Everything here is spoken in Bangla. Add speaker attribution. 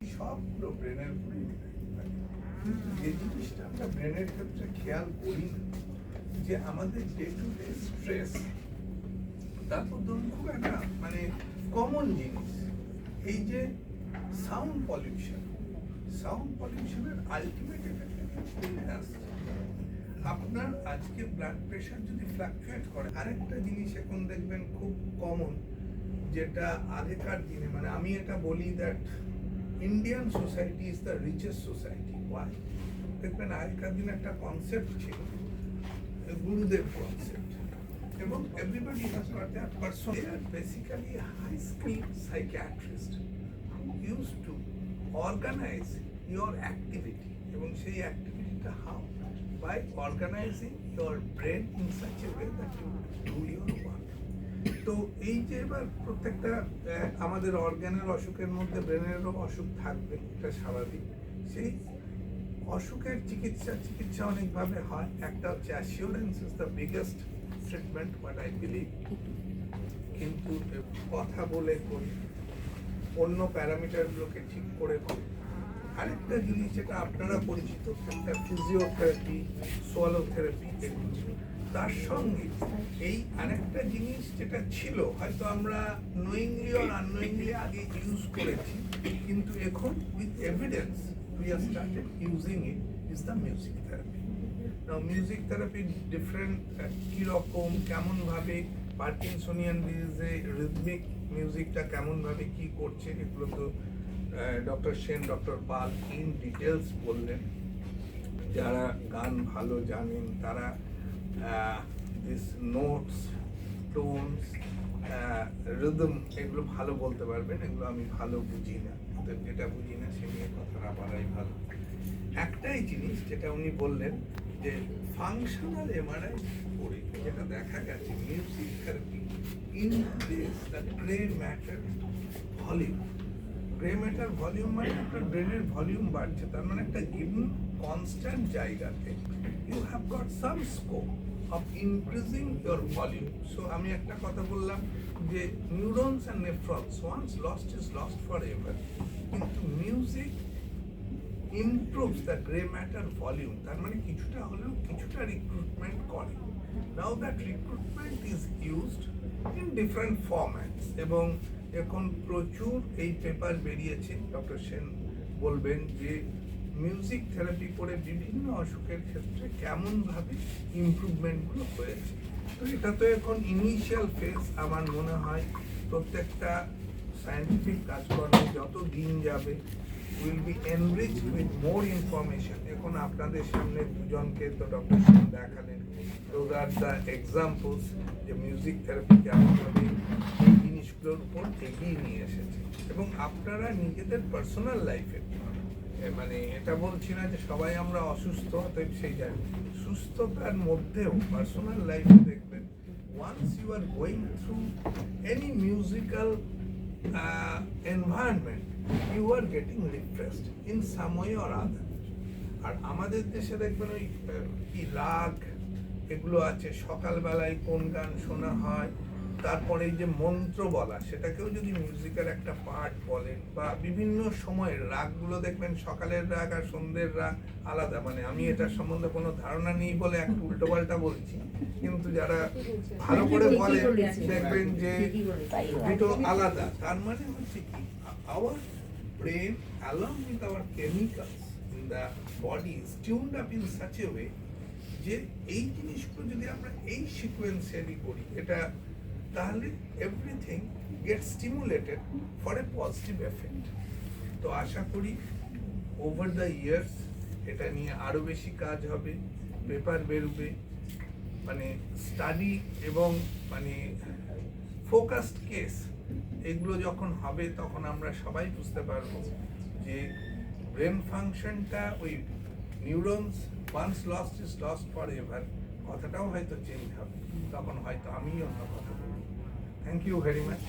Speaker 1: সবগুলো ব্রেনের উপরেই কিন্তু যে জিনিসটা আমরা ব্রেনের ক্ষেত্রে খেয়াল করি না, যে আমাদের ডে টু ডে স্ট্রেস, তারপর ধরুন খুব একটা মানে কমন জিনিস, এই যে সাউন্ড পলিউশনের আলটিমেট আপনার আজকে ব্লাড প্রেশার যদি ফ্লাকচুয়েট করে, আরেকটা জিনিস এখন দেখবেন খুব কমন, যেটা আগেকার দিনে, মানে আমি এটা বলি that Indian society is the richest society. Why? দেখবেন আগেকার দিনে একটা কনসেপ্ট ছিল, গুরুদেব কনসেপ্ট, এবং everybody has got that person. They are basically high skill psychiatrist who use to organise your activity, এবং সেই অ্যাক্টিভিটিটা how? By organising your brain in such a way that you do your work. তো এই যে এবার প্রত্যেকটা আমাদের অর্গানের অসুখের মধ্যে ব্রেনেরও অসুখ থাকবে, এটা স্বাভাবিক। সেই অসুখের চিকিৎসা অনেকভাবে হয়। একটা হচ্ছে assurance is the biggest treatment, but I believe. কিন্তু কথা বলে করি, অন্য প্যারামিটারগুলোকে ঠিক করে করি। আরেকটা জিনিস যেটা আপনারা পরিচিত, একটা ফিজিওথেরাপি, সোয়ালো থেরাপি, এগুলো। তার সঙ্গে এই আরেকটা জিনিস যেটা ছিল, হয়তো আমরা নোয়িংলি অর আননোয়িংলি আগে ইউজ করেছি, কিন্তু এখন with evidence we have started using it, is the music therapy. Now music therapy different কিরকম, কেমন ভাবে পার্কিনসোনিয়ান ডিজিজে রিদমিক মিউজিকটা কেমন ভাবে কি করছে, এগুলো তো doctor Sen, doctor Pal in details বললেন। যারা গান ভালো জানেন তারা দিস নোটস, টোনস, রিদম এগুলো ভালো বলতে পারবেন। এগুলো আমি ভালো বুঝি না, যেটা বুঝি না সে নিয়ে কথা না বলাই ভালো। একটাই জিনিস যেটা উনি বললেন, যে ফাংশনাল এমআরআই করে যেটা দেখা গেছে, music therapy increase the grey matter volume. Grey matter volume মানে একটা ব্রেনের ভলিউম বাড়ছে, তার মানে একটা গিভেন কনস্ট্যান্ট জায়গাতে you have got some scope of increasing your volume. So আমি একটা কথা বললাম যে neurons and nephrons once lost is lost forever, কিন্তু music improves the gray matter volume, তার মানে কিছুটা হলেও কিছুটা রিক্রুটমেন্ট করে। Now that recruitment is used in different formats, এবং এখন প্রচুর এই পেপার বেরিয়েছে, ডক্টর সেন বলবেন যে মিউজিক থেরাপি করে বিভিন্ন অসুখের ক্ষেত্রে কেমনভাবে ইমপ্রুভমেন্টগুলো হয়েছে। তো এটা তো এখন ইনিশিয়াল ফেজ। আমার মনে হয় প্রত্যেকটা সায়েন্টিফিক কাজকর্মে যত দিন যাবে will be enriched with more information. এখন আপনাদের সামনে দুজনকে তো ডক্টর সেন দেখালেন, দোজ আর দ্য এক্সাম্পলস যে মিউজিক থেরাপি কেমনভাবে এই জিনিসগুলোর উপর এগিয়ে নিয়ে এসেছে। এবং আপনারা নিজেদের পার্সোনাল লাইফে, মানে এটা বলছি না যে সবাই আমরা অসুস্থ, অতএব সেই জায়গায় সুস্থতার মধ্যেও পার্সোনাল লাইফে দেখবেন, once you are going through any musical environment, you are getting refreshed in some way or other. আর আমাদের দেশে দেখবেন ওই কি রাগ এগুলো আছে, সকালবেলায় কোন গান শোনা হয়, তারপরে এই যে মন্ত্র বলা, সেটাকেও যদি মিউজিকের একটা পার্ট বলেন, বা বিভিন্ন সময়ের রাগগুলো দেখবেন, সকালের রাগ আর সন্ধ্যের রাগ আলাদা। মানে আমি এটার সম্বন্ধে কোনো ধারণা নেই বলে একটু উল্টোপাল্টা বলছি, কিন্তু যারা ভালো করে বলে দেখবেন যে দুটো আলাদা। তার মানে হচ্ছে কি, hour brain along with our chemicals in the body is tuned up in such a way যে এই জিনিসগুলো যদি আমরা এই সিকোয়েন্সিয়ালি করি, এটা তাহলে everything get stimulated for a positive effect. তো আশা করি ওভার দ্য ইয়ার্স এটা নিয়ে আরও বেশি কাজ হবে, পেপার বেরোবে, মানে স্টাডি এবং মানে ফোকাসড কেস এগুলো যখন হবে, তখন আমরা সবাই বুঝতে পারবো যে ব্রেন ফাংশনটা, ওই neurons once lost is lost forever কথাটাও হয়তো চেঞ্জ হবে। তখন হয়তো আমি অন্য কথা বলবো। Thank you very much.